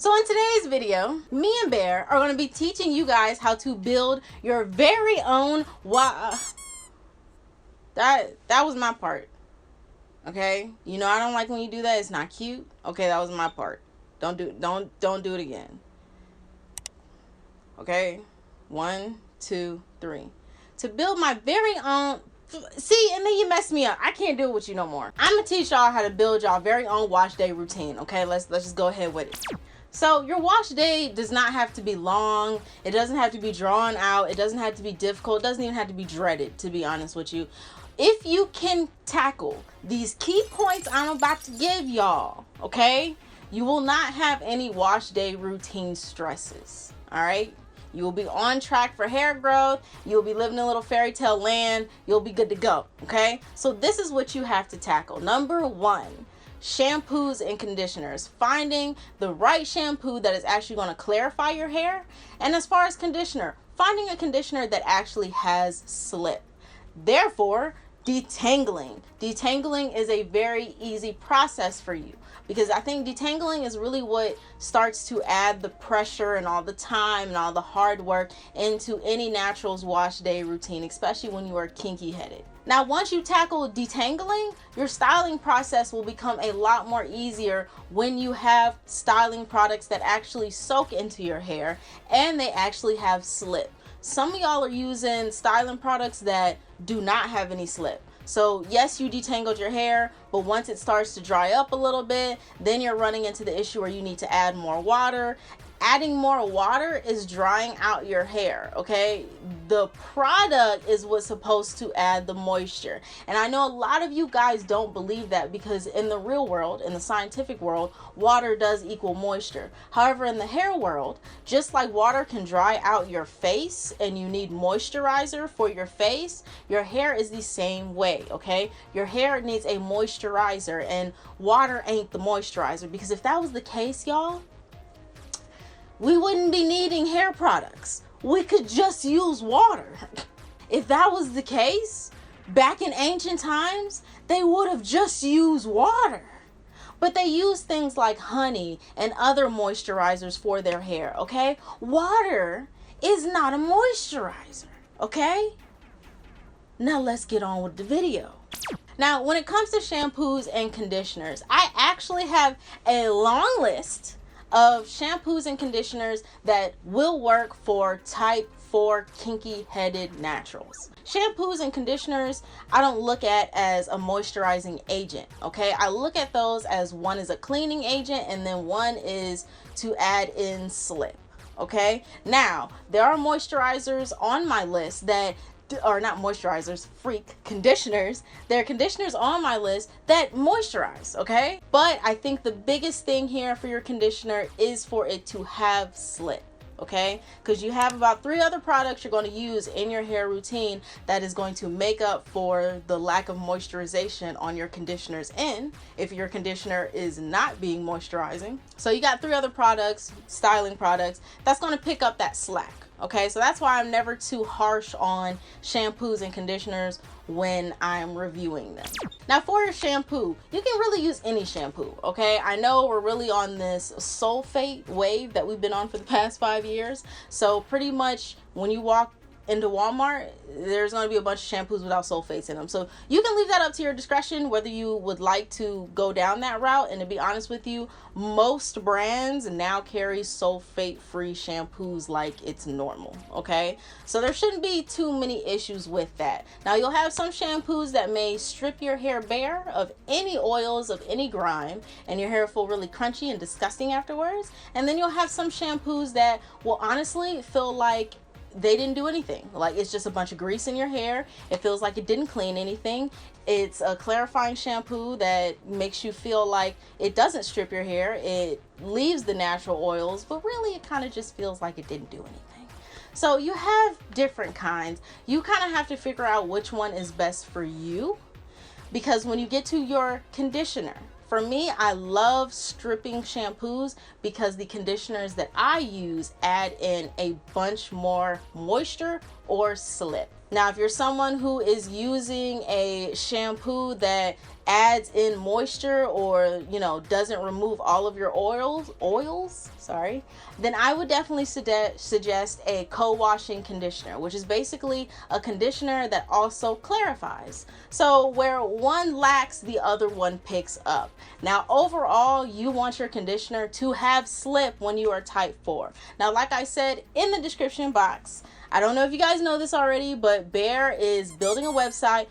So in today's video, me and Bear are going to be teaching you guys how to build your very own that was my part. Okay? You know I don't like when you do that. It's not cute. Okay, that was my part. Don't do it again. Okay? 1, 2, 3. To build my very own. See, and then you mess me up. I can't do it with you no more. I'm gonna teach y'all how to build y'all very own wash day routine. Okay, let's just go ahead with it. So your wash day does not have to be long. It doesn't have to be drawn out. It doesn't have to be difficult. It doesn't even have to be dreaded, to be honest with you. If you can tackle these key points I'm about to give y'all, okay, you will not have any wash day routine stresses. All right. You will be on track for hair growth. You'll be living in a little fairy tale land. You'll be good to go. Okay. So this is what you have to tackle. Number 1. Shampoos and conditioners. Finding the right shampoo that is actually going to clarify your hair. And as far as conditioner, finding a conditioner that actually has slip. Therefore, detangling. Detangling is a very easy process for you, because I think detangling is really what starts to add the pressure and all the time and all the hard work into any naturals wash day routine, especially when you are kinky headed. Now, once you tackle detangling, your styling process will become a lot more easier when you have styling products that actually soak into your hair and they actually have slip. Some of y'all are using styling products that do not have any slip. So yes, you detangled your hair, but once it starts to dry up a little bit, then you're running into the issue where you need to add more water. Adding more water is drying out your hair, okay? The product is what's supposed to add the moisture. And I know a lot of you guys don't believe that, because in the real world, in the scientific world, water does equal moisture. However, in the hair world, just like water can dry out your face and you need moisturizer for your face, your hair is the same way, okay? Your hair needs a moisturizer, and water ain't the moisturizer, because if that was the case, y'all, we wouldn't be needing hair products. We could just use water. If that was the case, back in ancient times, they would have just used water. But they use things like honey and other moisturizers for their hair, okay? Water is not a moisturizer, okay? Now let's get on with the video. Now, when it comes to shampoos and conditioners, I actually have a long list of shampoos and conditioners that will work for type 4 kinky headed naturals. Shampoos and conditioners I don't look at as a moisturizing agent, okay? I look at those as one is a cleaning agent and then one is to add in slip, okay? Now, there are moisturizers on my list that or not moisturizers, conditioners. There are conditioners on my list that moisturize, okay? But I think the biggest thing here for your conditioner is for it to have slip, okay? Because you have about 3 other products you're going to use in your hair routine that is going to make up for the lack of moisturization on your conditioner's end if your conditioner is not being moisturizing. So you got 3 other products, styling products, that's going to pick up that slack. Okay, so that's why I'm never too harsh on shampoos and conditioners when I'm reviewing them. Now, for your shampoo, you can really use any shampoo, okay? I know we're really on this sulfate wave that we've been on for the past 5 years. So pretty much when you walk into Walmart, there's going to be a bunch of shampoos without sulfates in them. So you can leave that up to your discretion whether you would like to go down that route. And to be honest with you, most brands now carry sulfate-free shampoos like it's normal, okay? So there shouldn't be too many issues with that. Now, you'll have some shampoos that may strip your hair bare of any oils, of any grime, and your hair will feel really crunchy and disgusting afterwards. And then you'll have some shampoos that will honestly feel like they didn't do anything. Like it's just a bunch of grease in your hair. It feels like it didn't clean anything. It's a clarifying shampoo that makes you feel like it doesn't strip your hair. It leaves the natural oils, but really it kind of just feels like it didn't do anything. So you have different kinds. You kind of have to figure out which one is best for you, because when you get to your conditioner, for me, I love stripping shampoos because the conditioners that I use add in a bunch more moisture or slip. Now, if you're someone who is using a shampoo that adds in moisture or, you know, doesn't remove all of your oils, sorry, then I would definitely suggest a co-washing conditioner, which is basically a conditioner that also clarifies. So where one lacks, the other one picks up. Now, overall, you want your conditioner to have slip when you are type 4. Now, like I said in the description box, I don't know if you guys know this already, but Bear is building a website.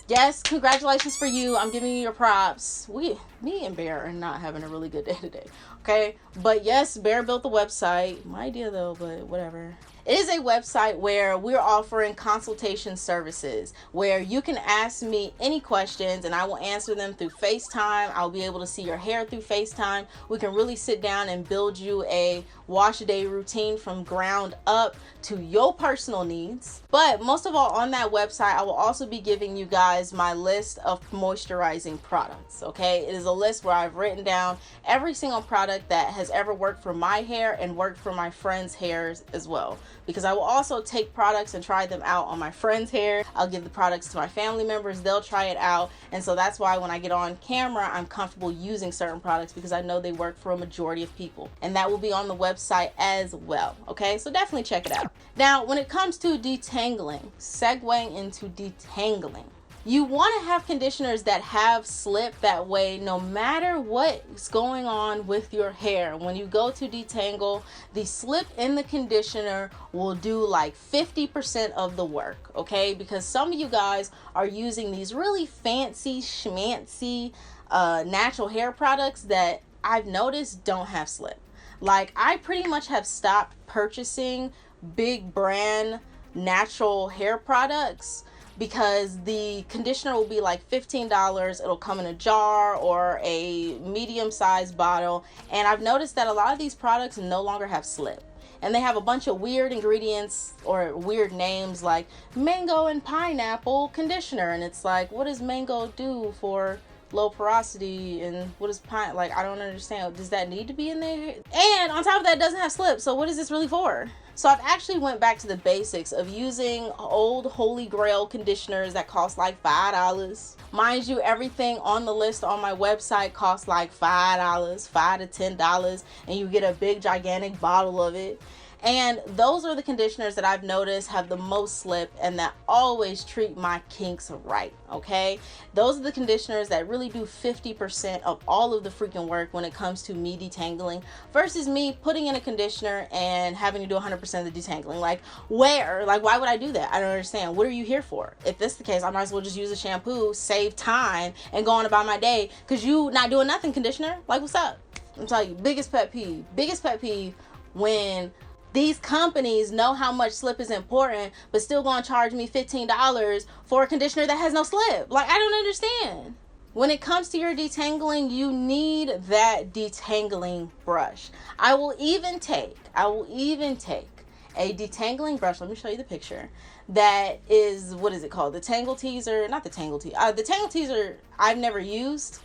Yes, congratulations for you. I'm giving you your props. Me and Bear are not having a really good day today. Okay, but yes, Bear built the website. My idea though, but whatever. It is a website where we're offering consultation services where you can ask me any questions and I will answer them through FaceTime. I'll be able to see your hair through FaceTime. We can really sit down and build you a wash day routine from ground up to your personal needs. But most of all, on that website, I will also be giving you guys my list of moisturizing products. Okay, it is a list where I've written down every single product that has ever worked for my hair and worked for my friends' hairs as well. Because I will also take products and try them out on my friends' hair. I'll give the products to my family members, they'll try it out. And so that's why when I get on camera, I'm comfortable using certain products because I know they work for a majority of people. And that will be on the website as well. Okay, so definitely check it out. Now, when it comes to detangling, segueing into detangling, you want to have conditioners that have slip. That way, no matter what's going on with your hair, when you go to detangle, the slip in the conditioner will do like 50% of the work, okay? Because some of you guys are using these really fancy schmancy natural hair products that I've noticed don't have slip. Like, I pretty much have stopped purchasing big brand natural hair products because the conditioner will be like $15. It'll come in a jar or a medium-sized bottle, and I've noticed that a lot of these products no longer have slip, and they have a bunch of weird ingredients or weird names like mango and pineapple conditioner, and it's like, what does mango do for low porosity, and what is pine? Like, I don't understand. Does that need to be in there? And on top of that, it doesn't have slip, so what is this really for? So I've actually went back to the basics of using old holy grail conditioners that cost like $5. Mind you, everything on the list on my website costs like $5, $5 to $10, and you get a big gigantic bottle of it. And those are the conditioners that I've noticed have the most slip and that always treat my kinks right, okay? Those are the conditioners that really do 50% of all of the freaking work when it comes to me detangling versus me putting in a conditioner and having to do 100% of the detangling. Like, where? Like, why would I do that? I don't understand. What are you here for? If this is the case, I might as well just use a shampoo, save time, and go on about my day because you not doing nothing conditioner. Like, what's up? I'm telling you, biggest pet peeve when these companies know how much slip is important, but still gonna charge me $15 for a conditioner that has no slip. Like, I don't understand. When it comes to your detangling, you need that detangling brush. I will even take a detangling brush. Let me show you the picture. That is, what is it called? The Tangle Teaser, not the Tangle Teaser. The Tangle Teaser I've never used.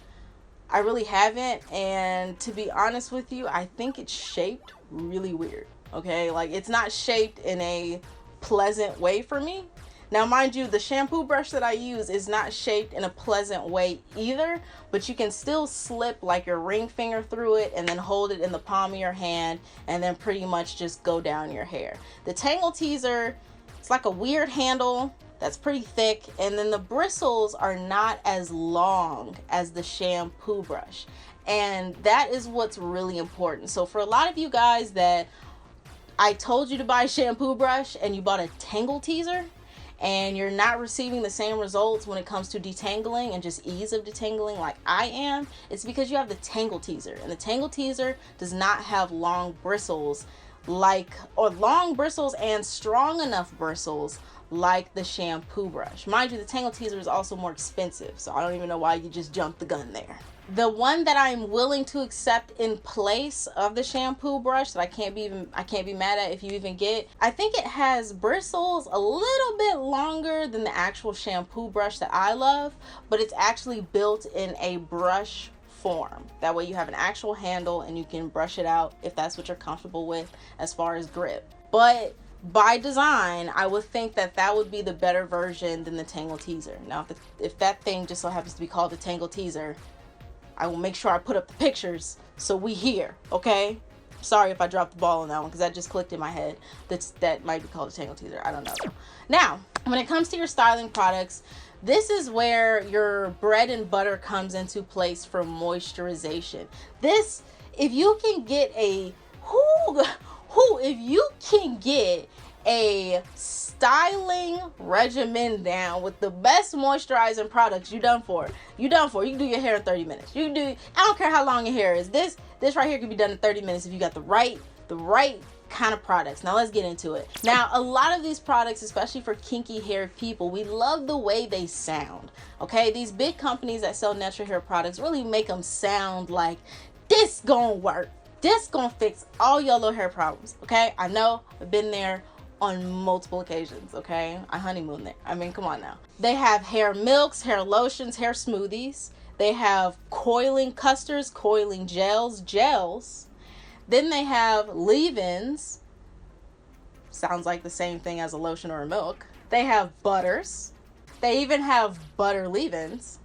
I really haven't. And to be honest with you, I think it's shaped really weird. Okay, like, it's not shaped in a pleasant way for me. Now, mind you, the shampoo brush that I use is not shaped in a pleasant way either, but you can still slip like your ring finger through it and then hold it in the palm of your hand and then pretty much just go down your hair. The Tangle Teaser, it's like a weird handle that's pretty thick, and then the bristles are not as long as the shampoo brush, and that is what's really important. So for a lot of you guys that I told you to buy a shampoo brush and you bought a Tangle Teaser and you're not receiving the same results when it comes to detangling and just ease of detangling like I am, it's because you have the Tangle Teaser, and the Tangle Teaser does not have long bristles long bristles and strong enough bristles like the shampoo brush. Mind you, the Tangle Teaser is also more expensive, so I don't even know why you just jumped the gun there. The one that I'm willing to accept in place of the shampoo brush that I can't be mad at if you even get, I think it has bristles a little bit longer than the actual shampoo brush that I love, but it's actually built in a brush form. That way you have an actual handle and you can brush it out if that's what you're comfortable with as far as grip. But by design, I would think that that would be the better version than the Tangle Teaser. Now, if that thing just so happens to be called the Tangle Teaser, I will make sure I put up the pictures so we hear, okay? Sorry if I dropped the ball on that one, because that just clicked in my head. That might be called a Tangle Teaser. I don't know. Now, when it comes to your styling products, this is where your bread and butter comes into place for moisturization. This, if you can get a if you can get a styling regimen down with the best moisturizing products, you done for. You done for. You can do your hair in 30 minutes. You can do, I don't care how long your hair is. This right here can be done in 30 minutes if you got the right kind of products. Now let's get into it. Now, a lot of these products, especially for kinky hair people, we love the way they sound. Okay, these big companies that sell natural hair products really make them sound like this gonna work. This gonna fix all your little hair problems. Okay, I know, I've been there on multiple occasions. Okay, I honeymoon there. I mean, come on now. They have hair milks, hair lotions, hair smoothies. They have coiling custards, coiling gels. Then they have leave-ins. Sounds like the same thing as a lotion or a milk. They have butters. They even have butter leave-ins.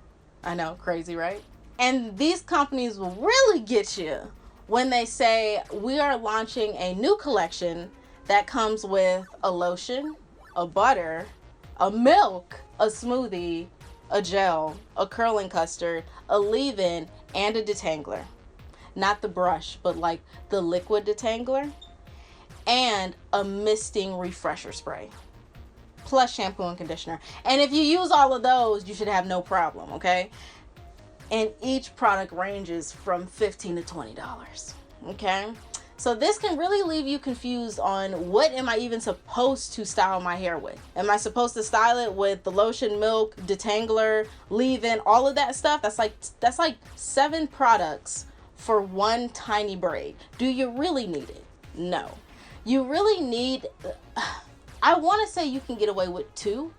I know, crazy, right? And these companies will really get you when they say, we are launching a new collection that comes with a lotion, a butter, a milk, a smoothie, a gel, a curling custard, a leave-in, and a detangler. Not the brush, but like the liquid detangler, and a misting refresher spray, plus shampoo and conditioner. And if you use all of those, you should have no problem, okay? And each product ranges from $15 to $20, okay? So this can really leave you confused on what am I even supposed to style my hair with? Am I supposed to style it with the lotion, milk, detangler, leave-in, all of that stuff? That's like 7 products for one tiny braid. Do you really need it? No. You really need, I want to say you can get away with 2,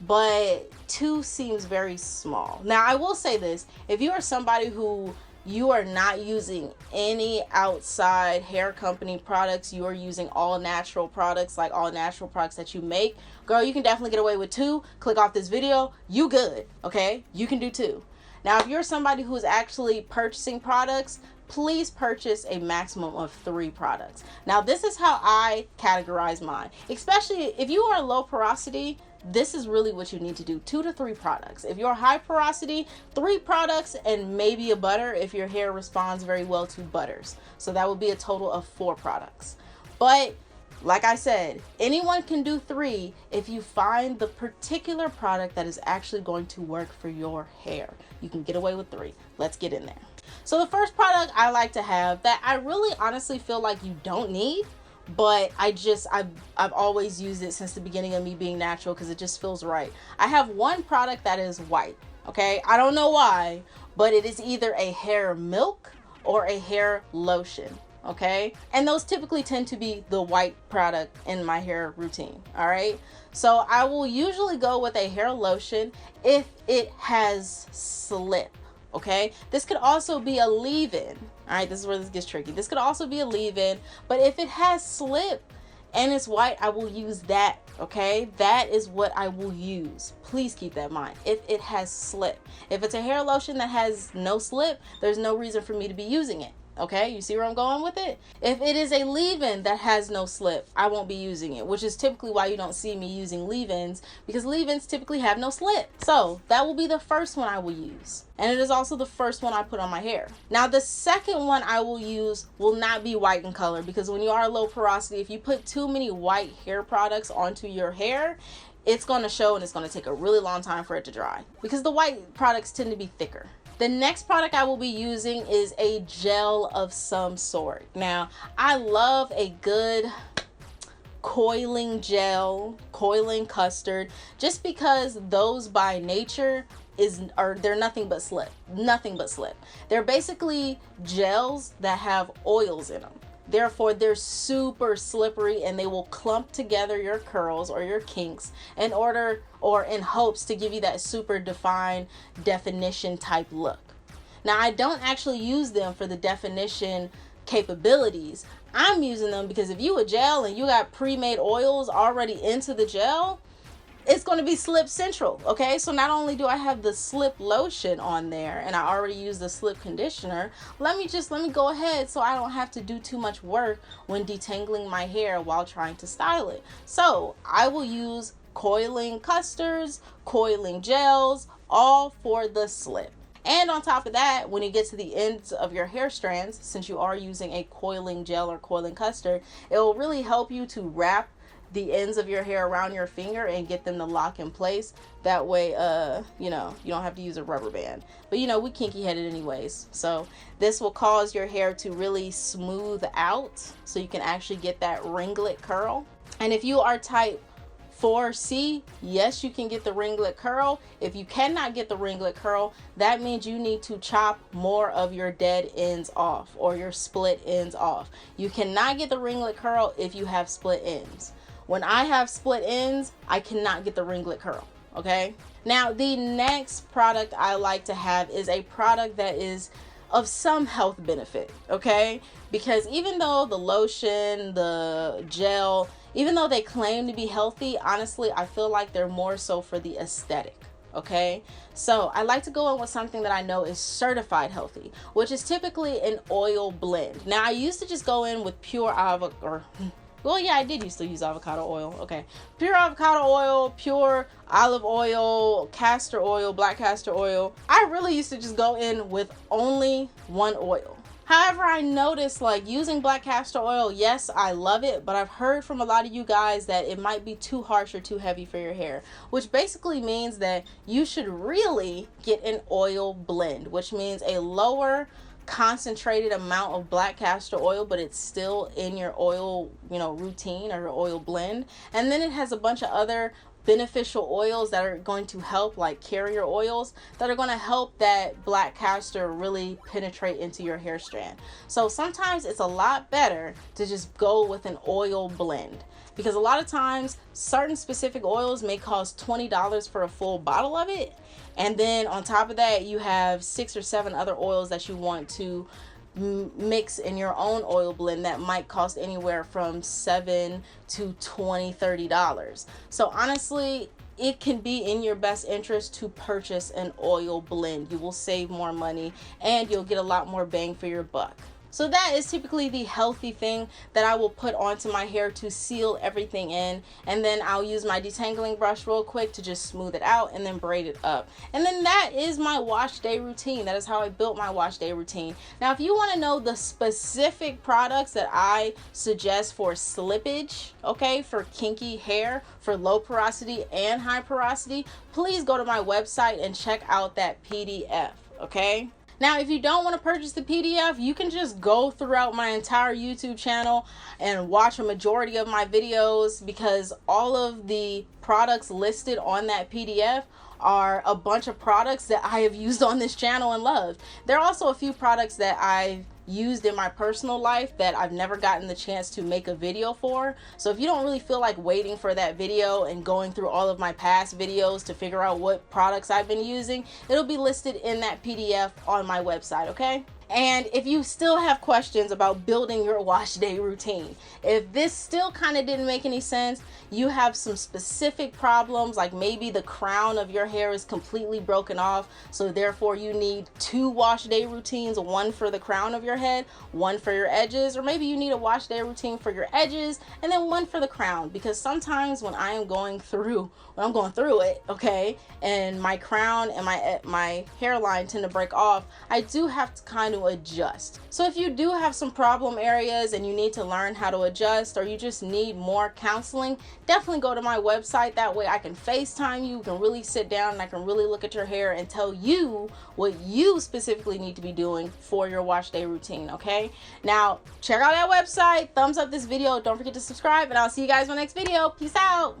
but 2 seems very small. Now, I will say this, if you are somebody who you are not using any outside hair company products, you are using all natural products, like all natural products that you make, girl, you can definitely get away with 2. Click off this video, you good, okay? You can do 2. Now, if you're somebody who's actually purchasing products, please purchase a maximum of 3 products. Now, this is how I categorize mine. Especially if you are low porosity, this is really what you need to do. 2 to 3 products. If you're high porosity, 3 products and maybe a butter if your hair responds very well to butters. So that would be a total of 4 products. But like I said, anyone can do 3 if you find the particular product that is actually going to work for your hair. You can get away with 3. Let's get in there. So the first product I like to have that I really honestly feel like you don't need, but I've always used it since the beginning of me being natural because it just feels right. I have one product that is white, okay? I don't know why, but it is either a hair milk or a hair lotion. Okay, and those typically tend to be the white product in my hair routine. All right, so I will usually go with a hair lotion if it has slip. Okay, this could also be a leave-in. All right, this is where this gets tricky. This could also be a leave-in, but if it has slip and it's white, I will use that. Okay, that is what I will use. Please keep that in mind. If it has slip, if it's a hair lotion that has no slip, there's no reason for me to be using it. Okay, you see where I'm going with it? If it is a leave-in that has no slip, I won't be using it, which is typically why you don't see me using leave-ins, because leave-ins typically have no slip. So that will be the first one I will use. And it is also the first one I put on my hair. Now, the second one I will use will not be white in color, because when you are low porosity, if you put too many white hair products onto your hair, it's going to show and it's going to take a really long time for it to dry, because the white products tend to be thicker. The next product I will be using is a gel of some sort. Now, I love a good coiling gel, coiling custard, just because those by nature they're nothing but slip. They're basically gels that have oils in them. Therefore, they're super slippery and they will clump together your curls or your kinks in hopes to give you that super defined definition type look. Now, I don't actually use them for the definition capabilities. I'm using them because if you a gel and you got pre-made oils already into the gel, it's going to be slip central. Okay, so not only do I have the slip lotion on there and I already use the slip conditioner, let me go ahead so I don't have to do too much work when detangling my hair while trying to style it. So I will use coiling custards, coiling gels, all for the slip. And on top of that, when you get to the ends of your hair strands, since you are using a coiling gel or coiling custard, it will really help you to wrap the ends of your hair around your finger and get them to lock in place. That way, you know, you don't have to use a rubber band. But you know, we kinky headed anyways. So this will cause your hair to really smooth out so you can actually get that ringlet curl. And if you are type 4C, yes, you can get the ringlet curl. If you cannot get the ringlet curl, that means you need to chop more of your dead ends off or your split ends off. You cannot get the ringlet curl if you have split ends. When I have split ends, I cannot get the ringlet curl, okay? Now, the next product I like to have is a product that is of some health benefit, okay? Because even though the lotion, the gel, even though they claim to be healthy, honestly, I feel like they're more so for the aesthetic, okay? So I like to go in with something that I know is certified healthy, which is typically an oil blend. Now, I used to just go in with pure avocado, well, yeah, I did used to use avocado oil. Okay. Pure avocado oil, pure olive oil, castor oil, black castor oil. I really used to just go in with only one oil. However, I noticed like using black castor oil, yes, I love it, but I've heard from a lot of you guys that it might be too harsh or too heavy for your hair, which basically means that you should really get an oil blend, which means a lower concentrated amount of black castor oil, but it's still in your oil, you know, routine or your oil blend. And then it has a bunch of other beneficial oils that are going to help, like carrier oils that are going to help that black castor really penetrate into your hair strand. So sometimes it's a lot better to just go with an oil blend, because a lot of times certain specific oils may cost $20 for a full bottle of it. And then on top of that, you have 6 or 7 other oils that you want to mix in your own oil blend that might cost anywhere from $7 to $20, $30. So honestly, it can be in your best interest to purchase an oil blend. You will save more money and you'll get a lot more bang for your buck. So that is typically the healthy thing that I will put onto my hair to seal everything in. And then I'll use my detangling brush real quick to just smooth it out and then braid it up. And then that is my wash day routine. That is how I built my wash day routine. Now, if you want to know the specific products that I suggest for slippage, okay, for kinky hair, for low porosity and high porosity, please go to my website and check out that PDF, okay? Now, if you don't want to purchase the PDF, you can just go throughout my entire YouTube channel and watch a majority of my videos, because all of the products listed on that PDF are a bunch of products that I have used on this channel and loved. There are also a few products that I've used in my personal life that I've never gotten the chance to make a video for. So if you don't really feel like waiting for that video and going through all of my past videos to figure out what products I've been using, it'll be listed in that PDF on my website, okay? And if you still have questions about building your wash day routine, if this still kind of didn't make any sense, you have some specific problems, like maybe the crown of your hair is completely broken off, so therefore you need 2 wash day routines, one for the crown of your head, one for your edges, or maybe you need a wash day routine for your edges and then one for the crown, because sometimes when I'm going through it, okay, and my crown and my hairline tend to break off, I do have to kind of adjust. So if you do have some problem areas and you need to learn how to adjust, or you just need more counseling, definitely go to my website. That way I can FaceTime you, can really sit down and I can really look at your hair and tell you what you specifically need to be doing for your wash day routine, okay? Now, check out that website, thumbs up this video, don't forget to subscribe, and I'll see you guys in my next video. Peace out.